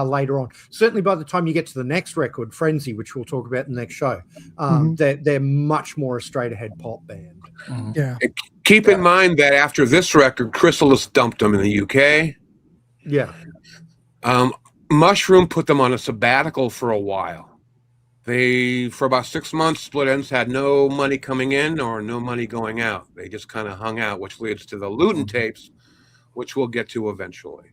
later on. Certainly by the time you get to the next record, Frenzy, which we'll talk about in the next show, they're much more a straight ahead pop band.
Yeah.
Keep in mind that after this record, Chrysalis dumped them in the UK.
Yeah.
Mushroom put them on a sabbatical for a while. For about 6 months, Split Enz had no money coming in or no money going out. They just kind of hung out, which leads to the Mutant tapes, which we'll get to eventually.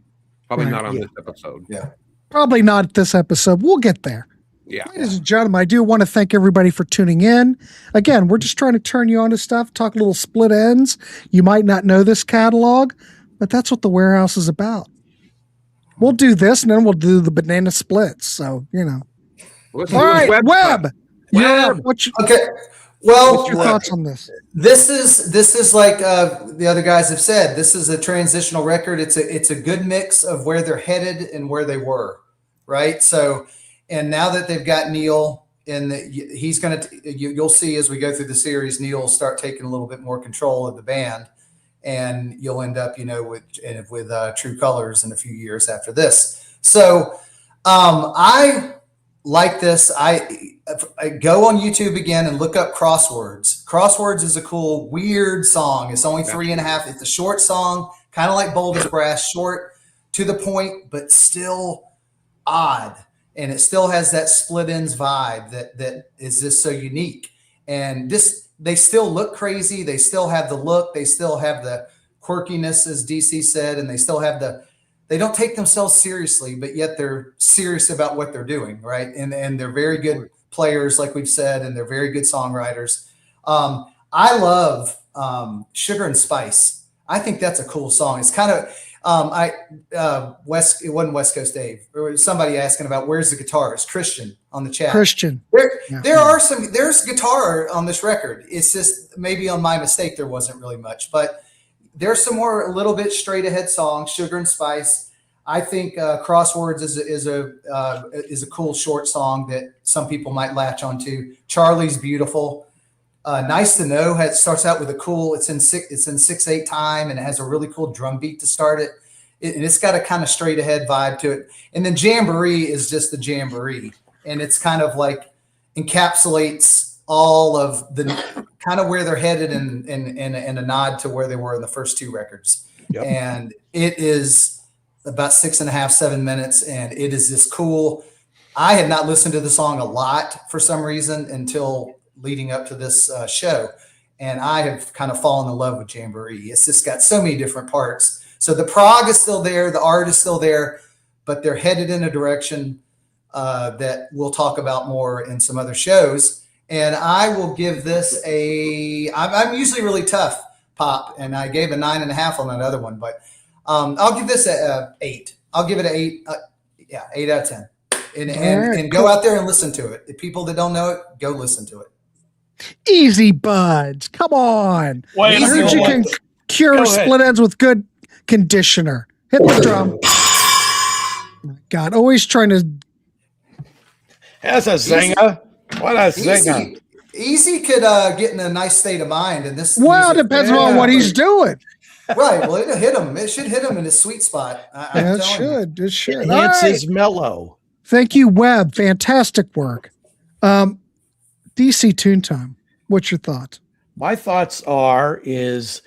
Probably not on this episode.
Yeah.
Probably not this episode. We'll get there.
Yeah.
Ladies and gentlemen, I do want to thank everybody for tuning in. Again, we're just trying to turn you on to stuff, talk a little Split Enz. You might not know this catalog, but that's what the Warehouse is about. We'll do this, and then we'll do the banana splits. So,
All
right, Webb.
Okay.
What's
Well,
your thoughts on this?
This is like the other guys have said. This is a transitional record. It's a good mix of where they're headed and where they were, right? So, and now that they've got Neil, he's going to. You'll see as we go through the series, Neil will start taking a little bit more control of the band, and you'll end up, with True Colors in a few years after this. So, I like this. I go on YouTube again and look up Crosswords. Crosswords is a cool, weird song. It's only 3.5. It's a short song, kind of like Bold as Brass, short, to the point, but still odd. And it still has that Split Enz vibe that is just so unique. And they still look crazy. They still have the look. They still have the quirkiness, as DC said, and they still have they don't take themselves seriously, but yet they're serious about what they're doing, right? And they're very good players, like we've said, and they're very good songwriters. I love Sugar and Spice. I think that's a cool song. It's kind of it wasn't West Coast Dave. There was somebody asking about where's the guitar. It's Christian on the chat.
Christian.
There's guitar on this record. It's just maybe on my mistake there wasn't really much, but there's some more a little bit straight ahead songs. Sugar and Spice. I think Crosswords is a cool short song that some people might latch onto. Charlie's beautiful. Nice to Know starts out with a cool. It's in 6/8 time, and it has a really cool drum beat to start it. And it's got a kind of straight ahead vibe to it. And then Jamboree is just the Jamboree, and it's kind of like encapsulates all of the kind of where they're headed and a nod to where they were in the first two records. Yep. And it is about 6.5, 7 minutes. And it is just cool. I had not listened to the song a lot for some reason until leading up to this show. And I have kind of fallen in love with Jamboree. It's just got so many different parts. So the prog is still there. The art is still there, but they're headed in a direction that we'll talk about more in some other shows. And I will give this I'm usually really tough, Pop, and I gave a 9.5 on that other one, but I'll give this a 8. I'll give it an 8. 8 out of 10. And go out there and listen to it. The people that don't know it, go listen to it.
Easy buds. Come on.
Wait,
I heard you can cure Split Enz with good conditioner. Hit the drum. God, always trying to.
That's a zinger. What a zinger.
Easy could get in a nice state of mind. And this.
Well, it depends on what he's doing.
Right. Well, it'll hit him. It should hit him in his sweet spot.
It should. It should.
Enhances mellow.
Thank you, Webb. Fantastic work. DC Tune Time. What's your thoughts?
My thoughts is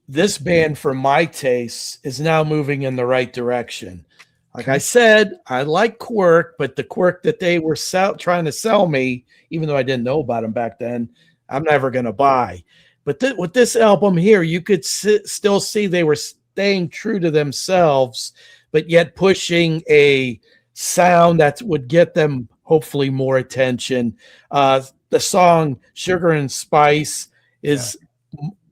this band, for my tastes, is now moving in the right direction. Like I said, I like Quirk, but the Quirk that they were trying to sell me, even though I didn't know about them back then, I'm never going to buy. But with this album here, you could still see they were staying true to themselves, but yet pushing a sound that would get them hopefully more attention. The song Sugar and Spice is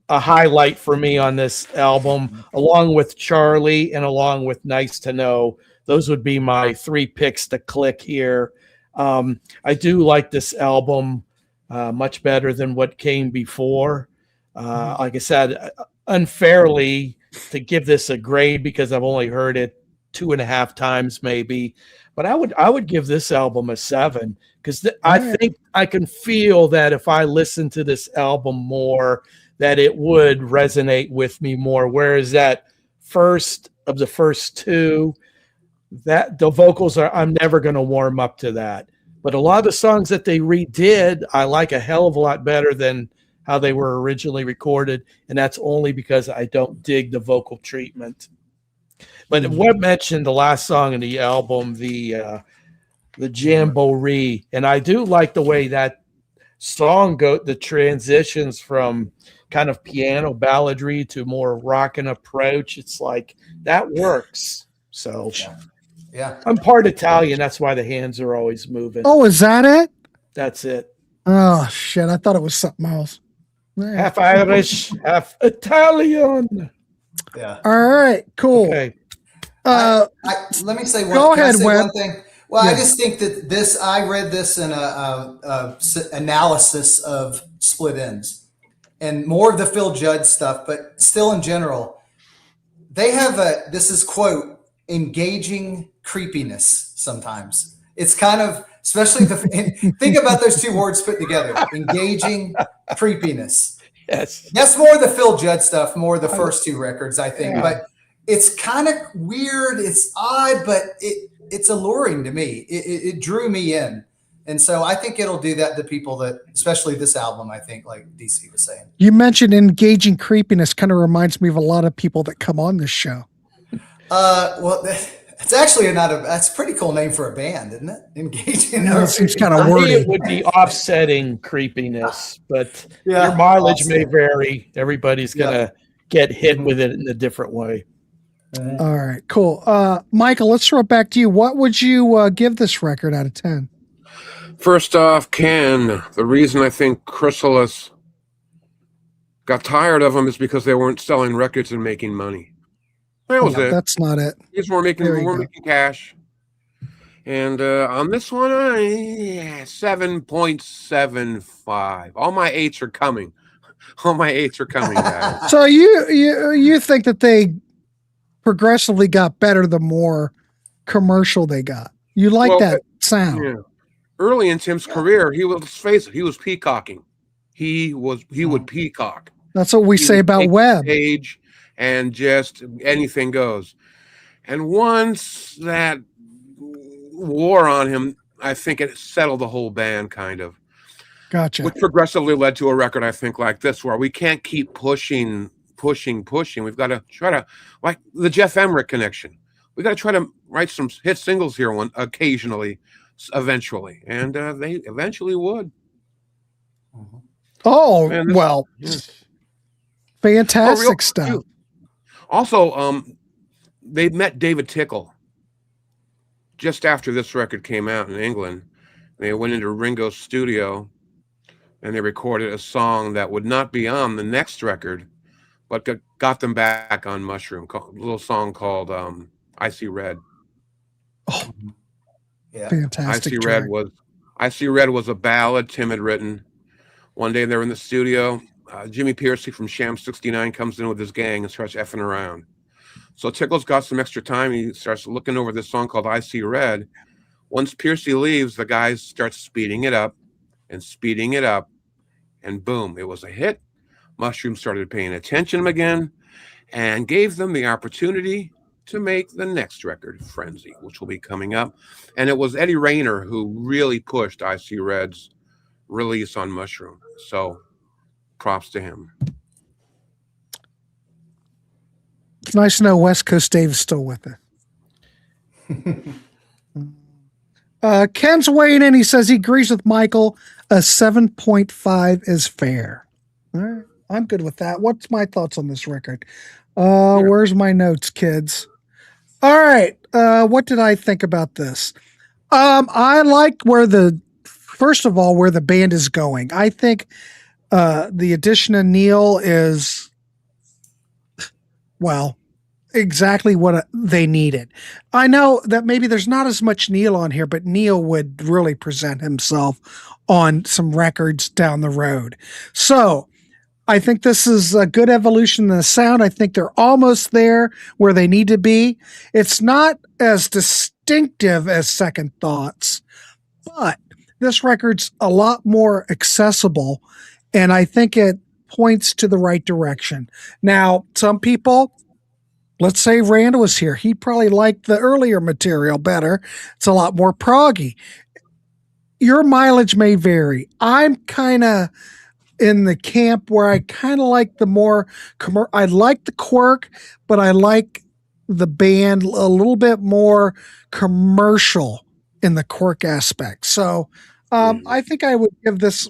a highlight for me on this album, along with Charlie and along with Nice to Know. Those would be my 3 picks to click here. I do like this album. much better than what came before. Like I said, unfairly to give this a grade because I've only heard it 2.5 times maybe, but I would give this album a 7 because I think I can feel that if I listen to this album more, that it would resonate with me more. Whereas that first two, that the vocals I'm never going to warm up to that. But a lot of the songs that they redid, I like a hell of a lot better than how they were originally recorded, and that's only because I don't dig the vocal treatment. But Webb mentioned the last song in the album, the Jamboree, and I do like the way that song the transitions from kind of piano balladry to more rockin' approach. It's like that works. So
yeah.
I'm part Italian, that's why the hands are always moving.
Oh, is that it?
That's it.
Oh shit, I thought it was something else.
Half Irish, half Italian.
Yeah.
All right, cool.
Okay.
Let me say one.
Go
can I
ahead,
say
Webb.
one thing. Well,
Yeah.
I just think that I read this in a analysis of Split Enz, and more of the Phil Judd stuff, but still in general, they have this is quote, engaging creepiness sometimes. It's kind of, especially think about those two words put together, engaging creepiness.
Yes.
That's more the Phil Judd stuff, more the first two records, I think. But it's kind of weird. It's odd, but it's alluring to me. It drew me in. And so I think it'll do that to people that, especially this album, I think, like DC was saying.
You mentioned engaging creepiness, kind of reminds me of a lot of people that come on this show.
Well, it's actually that's a pretty cool name for a band, isn't it? Engaging.
No, it seems kind of
I think
wordy.
it would be offsetting creepiness, but
Yeah,
your mileage may
offset.
vary. Everybody's going to get hit with it in a different way.
All right, cool. Michael, let's throw it back to you. What would you give this record out of 10?
First off, Ken, the reason I think Chrysalis got tired of them is because they weren't selling records and making money. That was it.
That's not it.
These were making
There you go.
cash. And on this one, 7.75. All my 8s are coming. All my 8s are coming, guys.
So you think that they progressively got better the more commercial they got? You like that sound?
Yeah. Early in Tim's career, let's face it, he was peacocking. He would peacock.
That's what we say about Webb.
Page and just anything goes. And once that wore on him, I think it settled the whole band kind of.
Gotcha.
Which progressively led to a record, I think, like this, where we can't keep pushing. We've got to try to, like the Jeff Emmerich connection. We got to try to write some hit singles here occasionally, eventually. And they eventually would.
Oh,
Man,
well, fantastic stuff.
Too. Also, they met David Tickle just after this record came out in England. They went into Ringo's studio and they recorded a song that would not be on the next record, but got them back on Mushroom. A little song called "I See Red."
Oh,
yeah,
fantastic!
I See Red was a ballad Tim had written. One day they're in the studio. Jimmy Piercy from Sham 69 comes in with his gang and starts effing around. So Tickle's got some extra time. He starts looking over this song called "I See Red." Once Piercy leaves, the guys start speeding it up, and boom, it was a hit. Mushroom started paying attention again and gave them the opportunity to make the next record, Frenzy, which will be coming up. And it was Eddie Rayner who really pushed I See Red's release on Mushroom. So props to him.
It's nice to know West Coast Dave is still with it. Ken's weighing in. He says he agrees with Michael. A 7.5 is fair. All right. I'm good with that. What's my thoughts on this record? Where's my notes, kids? All right. What did I think about this? I like where first of all, where the band is going. I think the addition of Neil is, well, exactly what they needed. I know that maybe there's not as much Neil on here, but Neil would really present himself on some records down the road. So I think this is a good evolution in the sound. I think they're almost there where they need to be. It's not as distinctive as Second Thoughts, but this record's a lot more accessible, and I think it points to the right direction. Now, some people, let's say Randall was here, he'd probably like the earlier material better. It's a lot more proggy. Your mileage may vary. I'm kind of in the camp where I kind of like the more I like the quirk, but I like the band a little bit more commercial in the quirk aspect. So I think I would give this,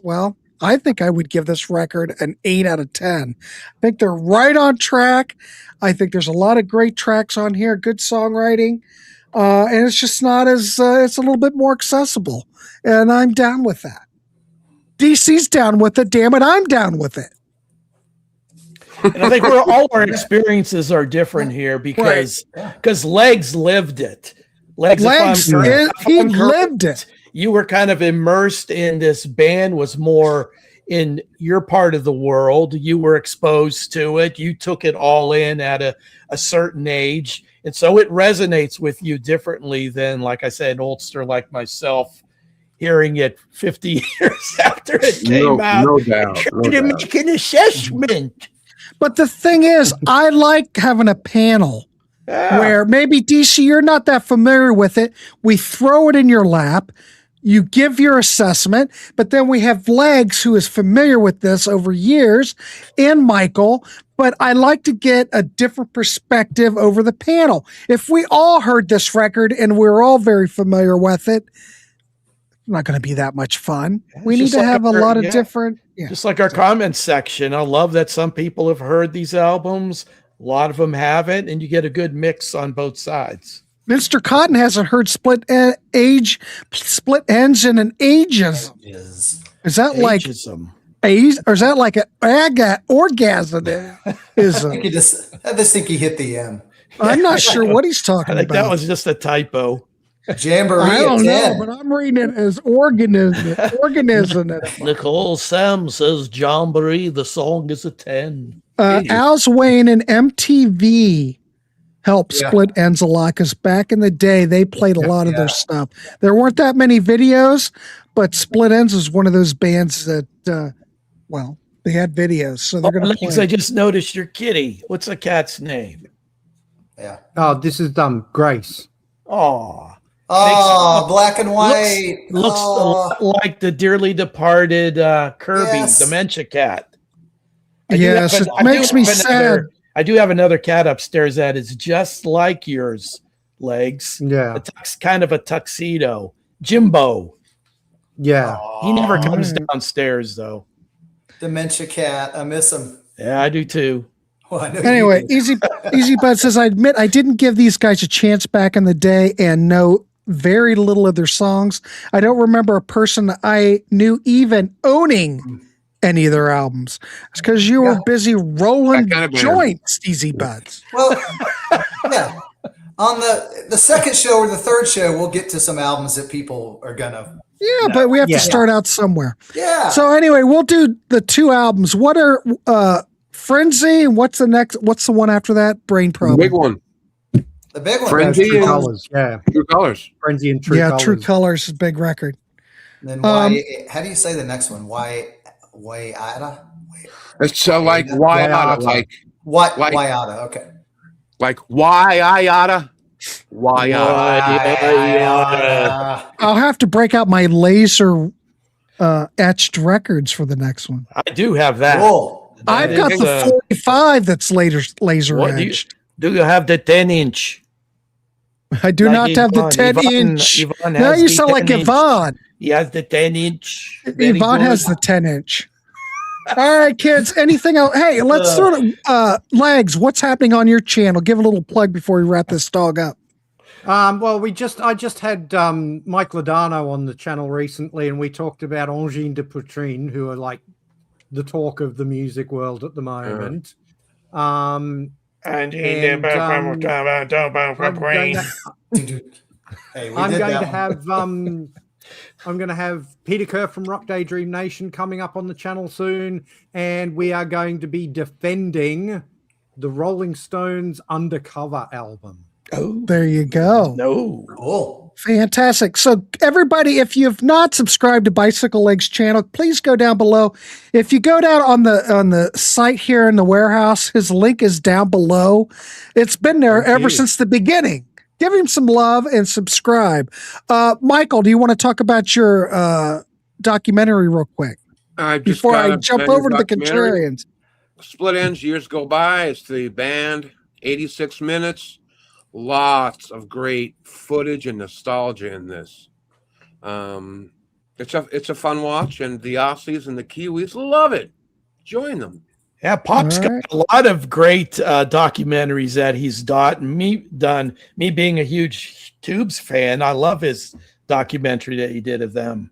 I think I would give this record an 8 out of 10. I think they're right on track. I think there's a lot of great tracks on here, good songwriting, and it's just not as, it's a little bit more accessible, and I'm down with that. DC's down with it. Damn it, I'm down with it.
And I think all our experiences are different here because Legs lived it. Legs
he lived it.
You were kind of immersed in this band, was more in your part of the world. You were exposed to it. You took it all in at a certain age. And so it resonates with you differently than, like I said, an oldster like myself, hearing it 50 years after it came out.
No doubt.
To make an assessment.
But the thing is, I like having a panel where maybe, DC, you're not that familiar with it. We throw it in your lap. You give your assessment, but then we have Legs, who is familiar with this over years, and Michael. But I like to get a different perspective over the panel. If we all heard this record and we're all very familiar with it, not going to be that much fun. We need to have a lot of different.
Just like our comment section. I love that some people have heard these albums. A lot of them haven't, and you get a good mix on both sides.
Mr. Cotton hasn't heard Split Enz in an ages. Is that like age, or is that like an orgasm?
I just think he hit the M.
I'm not sure what he's talking
I think
about.
that was just a typo.
Jamboree.
I don't know, but I'm reading it as organism.
Nicole Sam says Jamboree, the song is a 10.
Al's Wayne and MTV helped Split Enz a lot, because back in the day they played a lot of their stuff. There weren't that many videos, but Split Enz is one of those bands that they had videos, so they're going to play.
I just noticed your kitty. What's the cat's name?
Yeah.
Oh, this is Grace.
Oh, black and white.
Looks a lot like the dearly departed Kirby, Dementia Cat.
It makes me sad.
I do have another cat upstairs that is just like yours, Legs.
Yeah.
It's kind of a tuxedo. Jimbo.
Yeah.
He never comes downstairs, though.
Dementia Cat. I miss him.
Yeah, I do too.
Well, I know
anyway, Easy Bud says, I admit I didn't give these guys a chance back in the day and know very little of their songs. I don't remember a person I knew even owning any of their albums. It's because you were busy rolling joints, Easy Buds.
Well, yeah. On the second show or the third show, we'll get to some albums that people are gonna.
Yeah, but we have to start out somewhere.
Yeah.
So anyway, we'll do the two albums. What are Frenzy, and what's the next? What's the one after that? Brain Problem.
Big one.
The big one.
Frenzy
True
and
Colors. Yeah.
True Colors.
Frenzy and True Colors.
True Colors is a big record.
And then how do you say the next one? Wayada?
It's like Wayada. Like
Wayada. Okay.
Like Wayada. Wayada.
I'll have to break out my laser etched records for the next one.
I do have that.
Cool.
I've got the 45 that's laser etched.
Do you have the 10-inch?
I do not have the 10-inch. Now you sound like Yvonne.
He has the 10-inch.
Yvonne has the 10-inch. All right, kids. Anything else? Hey, let's throw it. Legs, what's happening on your channel? Give a little plug before we wrap this dog up.
Well, I just had Mike Ladano on the channel recently, and we talked about Angine de Poutrine, who are like the talk of the music world at the moment. And,
Hey, we
I'm
did
going
that
to
one.
have I'm going to have Peter Kerr from Rock Daydream Nation coming up on the channel soon, and we are going to be defending the Rolling Stones Undercover album.
Oh, there you go.
No.
Cool.
Fantastic. So everybody, if you've not subscribed to Bicycle Legs channel, please go down below. If you go down on the site here in the warehouse, his link is down below. It's been there ever since the beginning. Give him some love and subscribe. Michael, do you want to talk about your documentary real quick before I jump over to the Contrarians?
Split Enz, years go by. It's the band, 86 minutes. Lots of great footage and nostalgia in this. It's a fun watch, and the Aussies and the Kiwis love it. Join them.
Yeah, Pop's got a lot of great documentaries that he's done. Me being a huge Tubes fan, I love his documentary that he did of them.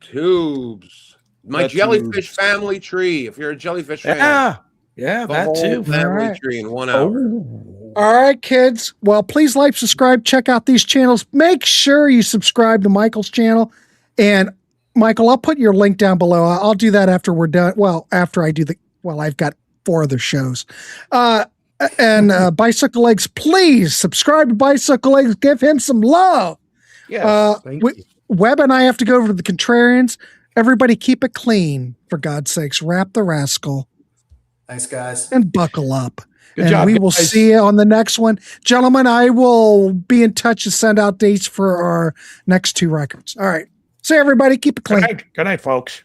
Tubes. My jellyfish family tree. If you're a jellyfish fan.
Yeah,
the
that
whole
too.
Family tree in 1 hour.
All right, kids. Well, please like, subscribe, check out these channels. Make sure you subscribe to Michael's channel. And Michael, I'll put your link down below. I'll do that after we're done. Well, after I do I've got 4 other shows. And Bicycle Legs, please subscribe to Bicycle Legs. Give him some love.
Yes,
Webb and I have to go over to the Contrarians. Everybody keep it clean, for God's sakes. Wrap the rascal.
Thanks, guys.
And buckle up.
Good job,
we will
guys.
see you on the next one. Gentlemen, I will be in touch to send out dates for our next 2 records. All right. See everybody. Keep it clean.
Good night, folks.